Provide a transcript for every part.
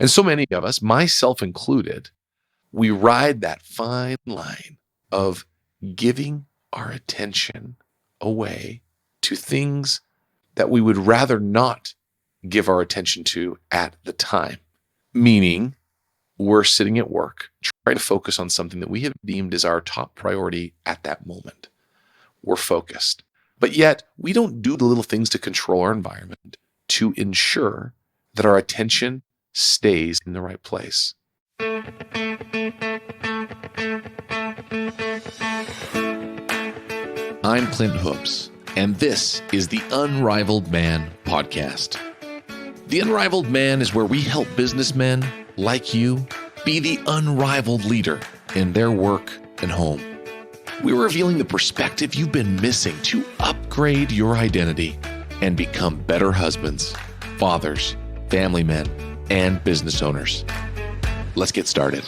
And so many of us, myself included, we ride that fine line of giving our attention away to things that we would rather not give our attention to at the time. Meaning, we're sitting at work, trying to focus on something that we have deemed as our top priority at that moment. We're focused. But yet, we don't do the little things to control our environment to ensure that our attention stays in the right place. I'm Clint Hoops, and this is the Unrivaled Man podcast. The Unrivaled Man is where we help businessmen like you be the unrivaled leader in their work and home. We're revealing the perspective you've been missing to upgrade your identity and become better husbands, fathers, family men, and business owners. Let's get started.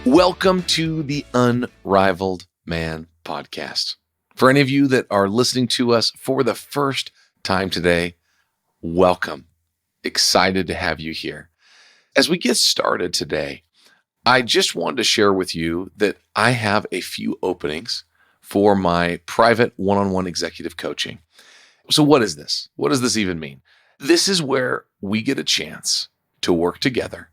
Welcome to the Unrivaled Man podcast. For any of you that are listening to us for the first time today, welcome. Excited to have you here. As we get started today, I just wanted to share with you that I have a few openings for my private one-on-one executive coaching. So what is this? What does this even mean? This is where we get a chance to work together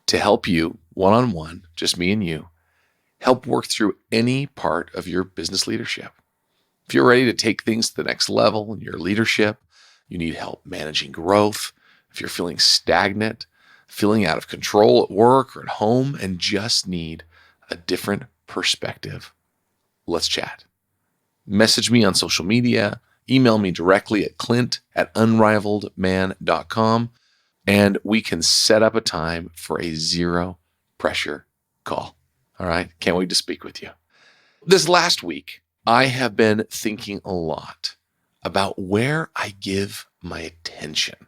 to help you one-on-one, just me and you, help work through any part of your business leadership. If you're ready to take things to the next level in your leadership, you need help managing growth. If you're feeling stagnant, feeling out of control at work or at home, and just need a different perspective, let's chat. Message me on social media, email me directly at clint@unrivaledman.com, and we can set up a time for a zero pressure call. All right, can't wait to speak with you. This last week, I have been thinking a lot about where I give my attention.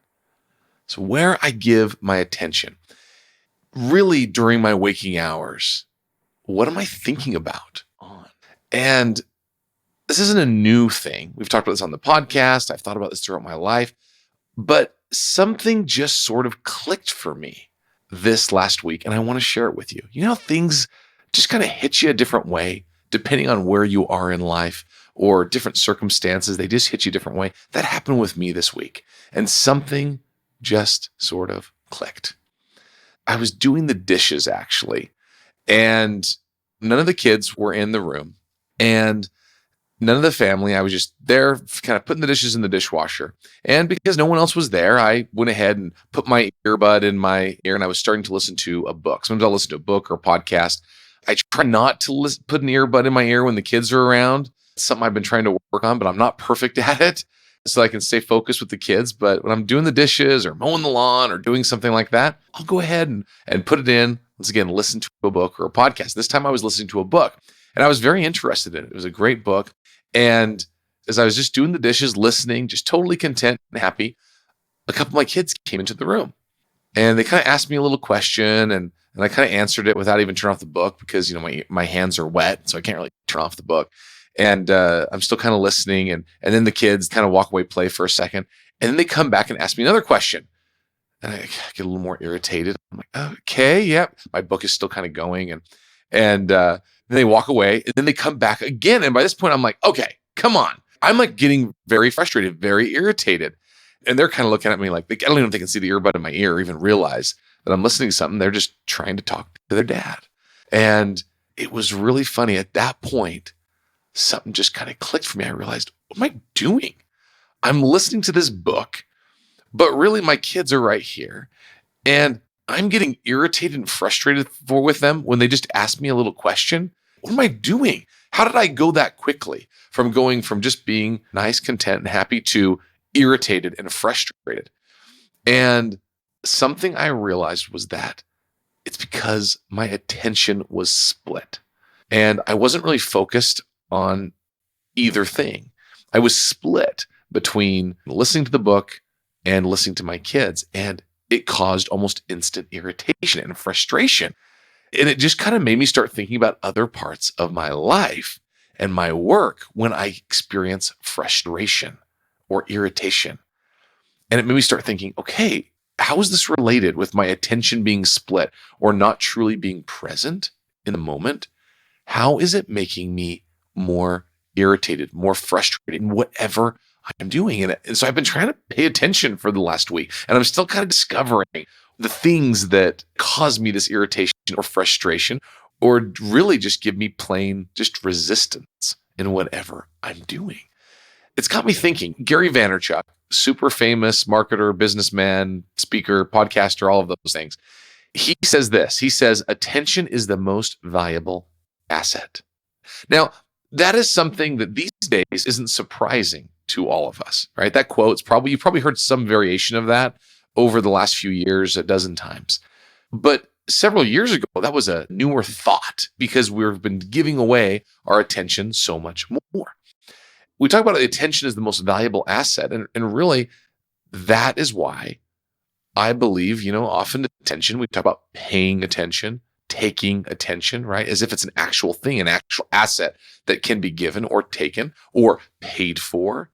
So where I give my attention, really during my waking hours, what am I thinking about on? And this isn't a new thing. We've talked about this on the podcast. I've thought about this throughout my life, but something just sort of clicked for me this last week, and I want to share it with you. You know, things just kind of hit you a different way, depending on where you are in life or different circumstances. They just hit you a different way. That happened with me this week, and something just sort of clicked. I was doing the dishes actually, and none of the kids were in the room and none of the family. I was just there kind of putting the dishes in the dishwasher. And because no one else was there, I went ahead and put my earbud in my ear and I was starting to listen to a book. Sometimes I'll listen to a book or a podcast. I try not to put an earbud in my ear when the kids are around. It's something I've been trying to work on, but I'm not perfect at it. So I can stay focused with the kids. But when I'm doing the dishes or mowing the lawn or doing something like that, I'll go ahead and put it in. Once again, listen to a book or a podcast. This time I was listening to a book and I was very interested in it. It was a great book. And as I was just doing the dishes, listening, just totally content and happy, a couple of my kids came into the room and they kind of asked me a little question and I kind of answered it without even turning off the book because, you know, my hands are wet, so I can't really turn off the book. And I'm still kind of listening. And then the kids kind of walk away, play for a second. And then they come back and ask me another question. And I get a little more irritated. I'm like, okay, yeah. My book is still kind of going. And then they walk away. And then they come back again. And by this point, I'm like, okay, come on. I'm like getting very frustrated, very irritated. And they're kind of looking at me like, I don't even know if they can see the earbud in my ear or even realize that I'm listening to something. They're just trying to talk to their dad. And it was really funny. At that point, something just kind of clicked for me. I realized, what am I doing? I'm listening to this book, but really my kids are right here. And I'm getting irritated and frustrated with them when they just ask me a little question. What am I doing? How did I go that quickly from going from just being nice, content, and happy to irritated and frustrated? And something I realized was that it's because my attention was split. And I wasn't really focused on either thing. I was split between listening to the book and listening to my kids, and it caused almost instant irritation and frustration. And it just kind of made me start thinking about other parts of my life and my work when I experience frustration or irritation. And it made me start thinking, okay, how is this related with my attention being split or not truly being present in the moment? How is it making me more irritated, more frustrated in whatever I'm doing? And so I've been trying to pay attention for the last week, and I'm still kind of discovering the things that cause me this irritation or frustration, or really just give me plain just resistance in whatever I'm doing. It's got me thinking. Gary Vaynerchuk, super famous marketer, businessman, speaker, podcaster, all of those things. He says this. He says, attention is the most valuable asset. Now, that is something that these days isn't surprising to all of us, right? That quote's you've probably heard some variation of that over the last few years, a dozen times. But several years ago, that was a newer thought because we've been giving away our attention so much more. We talk about attention as the most valuable asset. And really, that is why I believe, often attention, we talk about paying attention, taking attention, right? As if it's an actual thing, an actual asset that can be given or taken or paid for,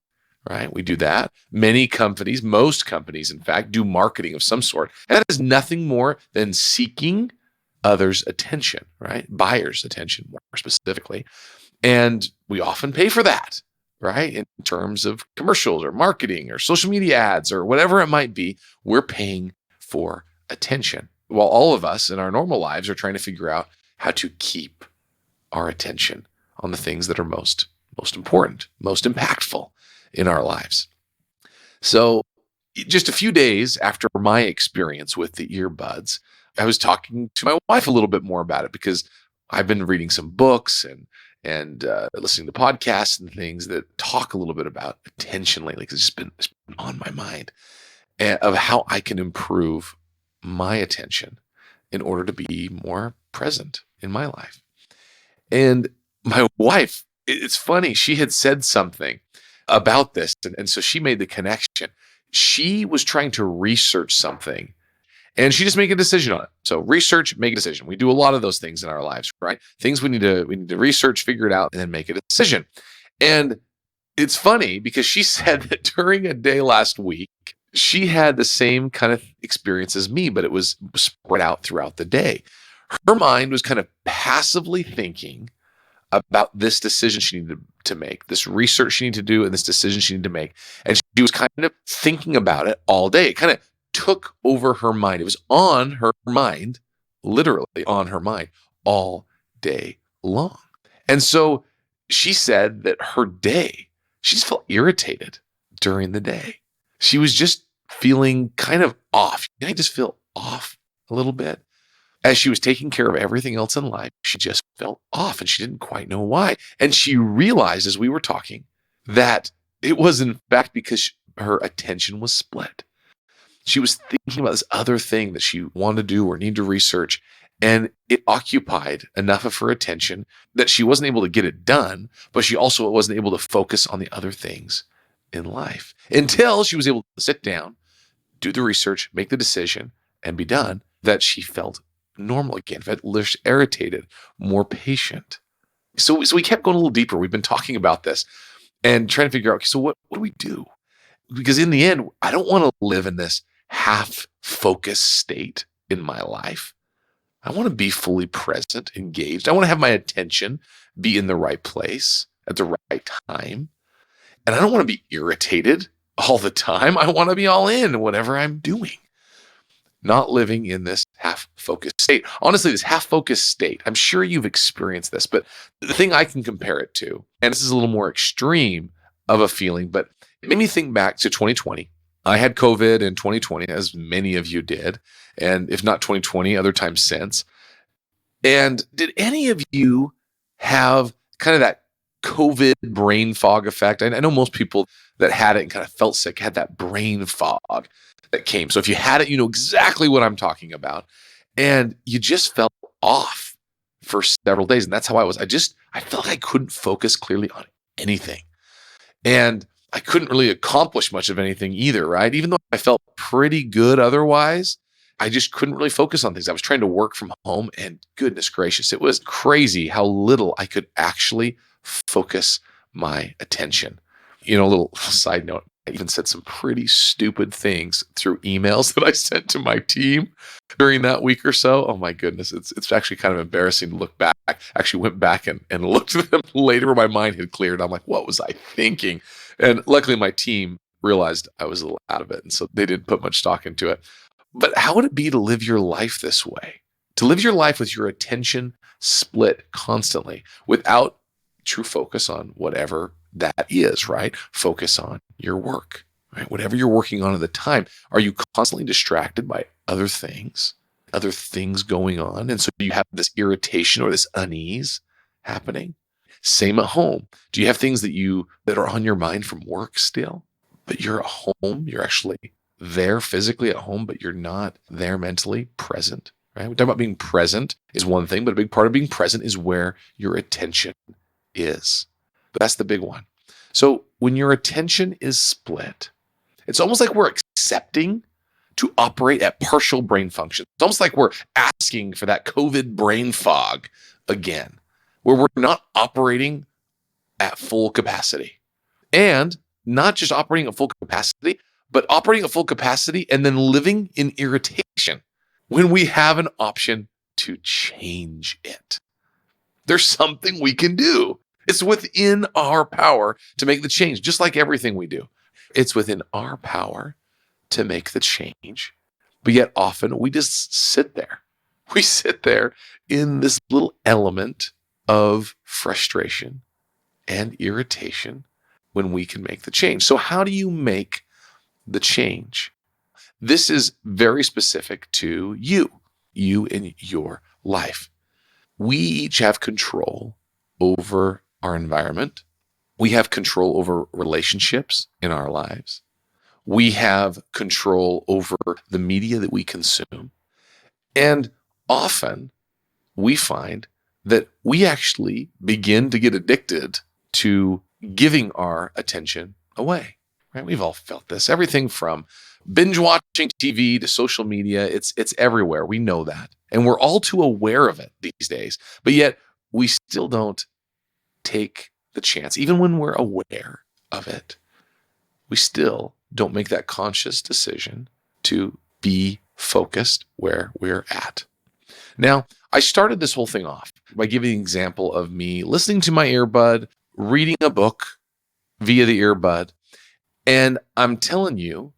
right? We do that. Many companies, most companies, in fact, do marketing of some sort. And that is nothing more than seeking others' attention, right? Buyers' attention, more specifically. And we often pay for that, right? In terms of commercials or marketing or social media ads or whatever it might be, we're paying for attention. While all of us in our normal lives are trying to figure out how to keep our attention on the things that are most important, most impactful in our lives. So just a few days after my experience with the earbuds, I was talking to my wife a little bit more about it because I've been reading some books and listening to podcasts and things that talk a little bit about attention lately, because it's been on my mind, and of how I can improve my attention in order to be more present in my life. And my wife, it's funny, she had said something about this, and so she made the connection. She was trying to research something, and she just made a decision on it. So research, make a decision. We do a lot of those things in our lives, right? Things we need to research, figure it out, and then make a decision. And it's funny because she said that during a day last week, she had the same kind of experience as me, but it was spread out throughout the day. Her mind was kind of passively thinking about this decision she needed to make, this research she needed to do, and this decision she needed to make. And she was kind of thinking about it all day. It kind of took over her mind. It was on her mind, literally on her mind, all day long. And so she said that she just felt irritated during the day. She was just feeling kind of off. I just feel off a little bit. As she was taking care of everything else in life, she just felt off and she didn't quite know why. And she realized as we were talking that it was in fact because her attention was split. She was thinking about this other thing that she wanted to do or need to research, and it occupied enough of her attention that she wasn't able to get it done, but she also wasn't able to focus on the other things in life until she was able to sit down, do the research, make the decision, and be done, that she felt normal again, felt less irritated, more patient. So we kept going a little deeper. We've been talking about this and trying to figure out, okay, so what do we do? Because in the end, I don't want to live in this half-focused state in my life. I want to be fully present, engaged. I want to have my attention be in the right place at the right time. And I don't want to be irritated all the time. I want to be all in whatever I'm doing. Not living in this half-focused state. Honestly, this half-focused state, I'm sure you've experienced this, but the thing I can compare it to, and this is a little more extreme of a feeling, but it made me think back to 2020. I had COVID in 2020, as many of you did, and if not 2020, other times since. And did any of you have kind of that COVID brain fog effect? I know most people that had it and kind of felt sick had that brain fog that came. So if you had it, you know exactly what I'm talking about. And you just felt off for several days. And that's how I was. I felt like I couldn't focus clearly on anything. And I couldn't really accomplish much of anything either, right? Even though I felt pretty good otherwise, I just couldn't really focus on things. I was trying to work from home, and goodness gracious, it was crazy how little I could actually focus my attention. A little side note, even said some pretty stupid things through emails that I sent to my team during that week or so. Oh my goodness. It's actually kind of embarrassing to look back. Actually went back and looked at them later when my mind had cleared. I'm like, what was I thinking? And luckily my team realized I was a little out of it. And so they didn't put much stock into it. But how would it be to live your life this way? To live your life with your attention split constantly without true focus on whatever that is, right? Focus on your work, right? Whatever you're working on at the time. Are you constantly distracted by other things going on? And so you have this irritation or this unease happening. Same at home. Do you have things that are on your mind from work still? But you're at home, you're actually there physically at home, but you're not there mentally present, right? We talk about being present is one thing, but a big part of being present is where your attention is. But that's the big one. So when your attention is split, it's almost like we're accepting to operate at partial brain function. It's almost like we're asking for that COVID brain fog again, where we're not operating at full capacity. And not just operating at full capacity, but operating at full capacity and then living in irritation when we have an option to change it. There's something we can do. It's within our power to make the change, just like everything we do. It's within our power to make the change. But yet often we just sit there. We sit there in this little element of frustration and irritation when we can make the change. So how do you make the change? This is very specific to you in your life. We each have control over our environment. We have control over relationships in our lives. We have control over the media that we consume. And often we find that we actually begin to get addicted to giving our attention away, right? We've all felt this. Everything from binge watching TV to social media, it's everywhere. We know that. And we're all too aware of it these days. But yet we still don't take the chance. Even when we're aware of it, we still don't make that conscious decision to be focused where we're at. Now, I started this whole thing off by giving an example of me listening to my earbud, reading a book via the earbud, and I'm telling you,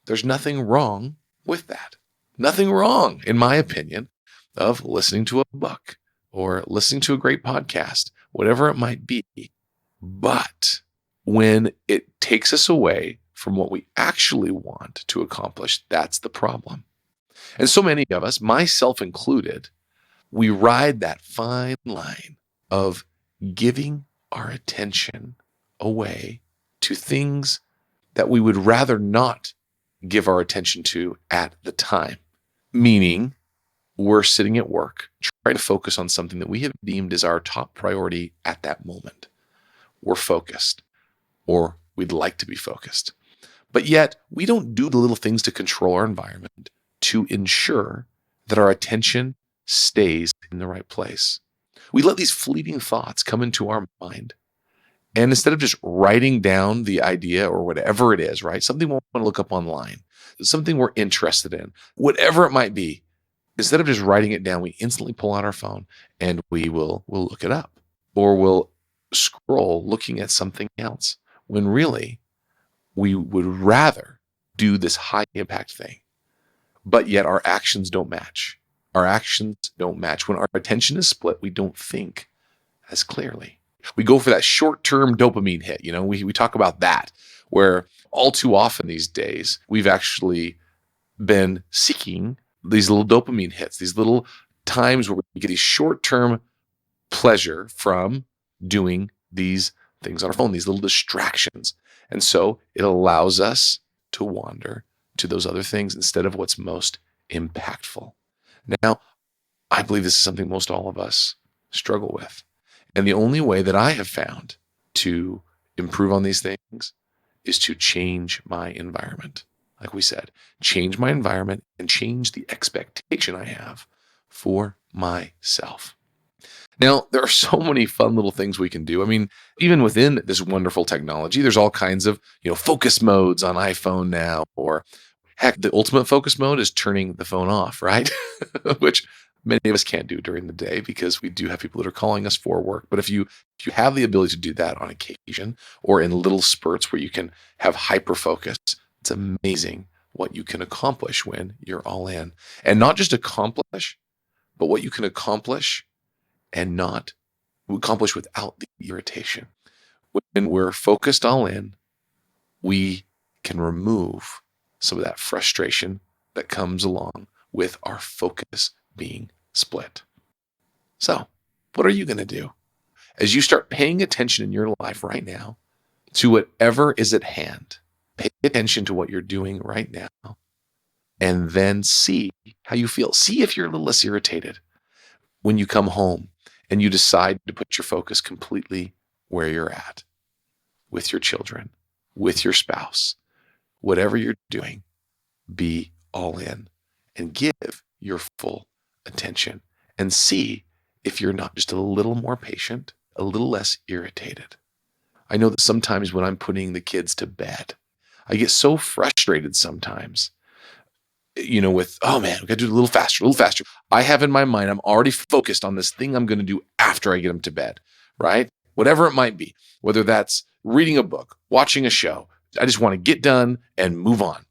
there's nothing wrong with that. Nothing wrong, in my opinion, of listening to a book or listening to a great podcast, whatever it might be. But when it takes us away from what we actually want to accomplish, that's the problem. And so many of us, myself included, we ride that fine line of giving our attention away to things that we would rather not give our attention to at the time. Meaning, we're sitting at work, trying to focus on something that we have deemed as our top priority at that moment. We're focused, or we'd like to be focused. But yet, we don't do the little things to control our environment to ensure that our attention stays in the right place. We let these fleeting thoughts come into our mind. And instead of just writing down the idea or whatever it is, right? Something we want to look up online, something we're interested in, whatever it might be, instead of just writing it down, we instantly pull out our phone and we'll look it up, or we'll scroll looking at something else when really we would rather do this high impact thing. But yet our actions don't match. Our actions don't match. When our attention is split, we don't think as clearly. We go for that short-term dopamine hit. We talk about that, where all too often these days, we've actually been seeking these little dopamine hits, these little times where we get these short-term pleasure from doing these things on our phone, these little distractions. And so it allows us to wander to those other things instead of what's most impactful. Now, I believe this is something most all of us struggle with. And the only way that I have found to improve on these things is to change my environment. Like we said, change my environment and change the expectation I have for myself. Now, there are so many fun little things we can do. I mean, even within this wonderful technology, there's all kinds of, focus modes on iPhone now, or heck, the ultimate focus mode is turning the phone off, right? Which many of us can't do during the day because we do have people that are calling us for work. But if you have the ability to do that on occasion or in little spurts where you can have hyper focus, it's amazing what you can accomplish when you're all in. And not just accomplish, but what you can accomplish and not accomplish without the irritation. When we're focused all in, we can remove some of that frustration that comes along with our focus being split. So, what are you going to do? As you start paying attention in your life right now to whatever is at hand, pay attention to what you're doing right now, and then see how you feel. See if you're a little less irritated when you come home and you decide to put your focus completely where you're at, with your children, with your spouse, whatever you're doing, be all in and give your full attention and see if you're not just a little more patient, a little less irritated. I know that sometimes when I'm putting the kids to bed, I get so frustrated sometimes, with, oh man, we got to do it a little faster, a little faster. I have in my mind, I'm already focused on this thing I'm going to do after I get them to bed, right? Whatever it might be, whether that's reading a book, watching a show, I just want to get done and move on.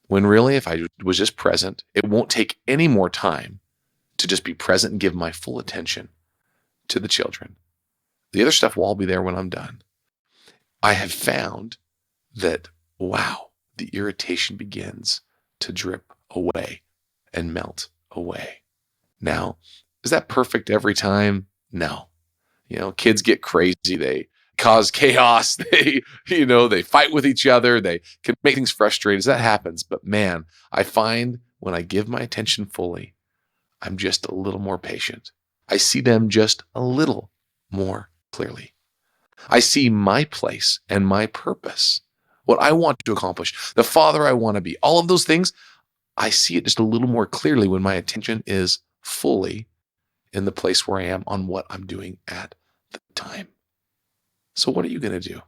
When really, if I was just present, it won't take any more time to just be present and give my full attention to the children. The other stuff will all be there when I'm done. I have found that, wow, the irritation begins to drip away and melt away. Now, is that perfect every time? No. Kids get crazy. They cause chaos. They fight with each other. They can make things frustrating. That happens. But man, I find when I give my attention fully, I'm just a little more patient. I see them just a little more clearly. I see my place and my purpose, what I want to accomplish, the father I want to be, all of those things. I see it just a little more clearly when my attention is fully in the place where I am on what I'm doing at the time. So what are you going to do?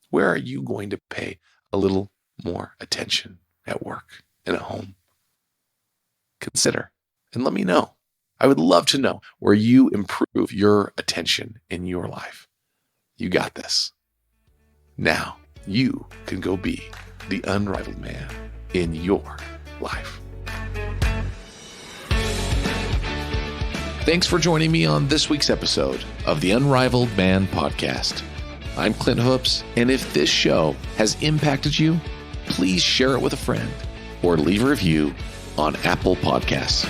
Where are you going to pay a little more attention at work and at home? Consider and let me know. I would love to know where you improve your attention in your life. You got this. Now you can go be the unrivaled man in your life. Thanks for joining me on this week's episode of the Unrivaled Man Podcast. I'm Clint Hoops, and if this show has impacted you, please share it with a friend or leave a review on Apple Podcasts.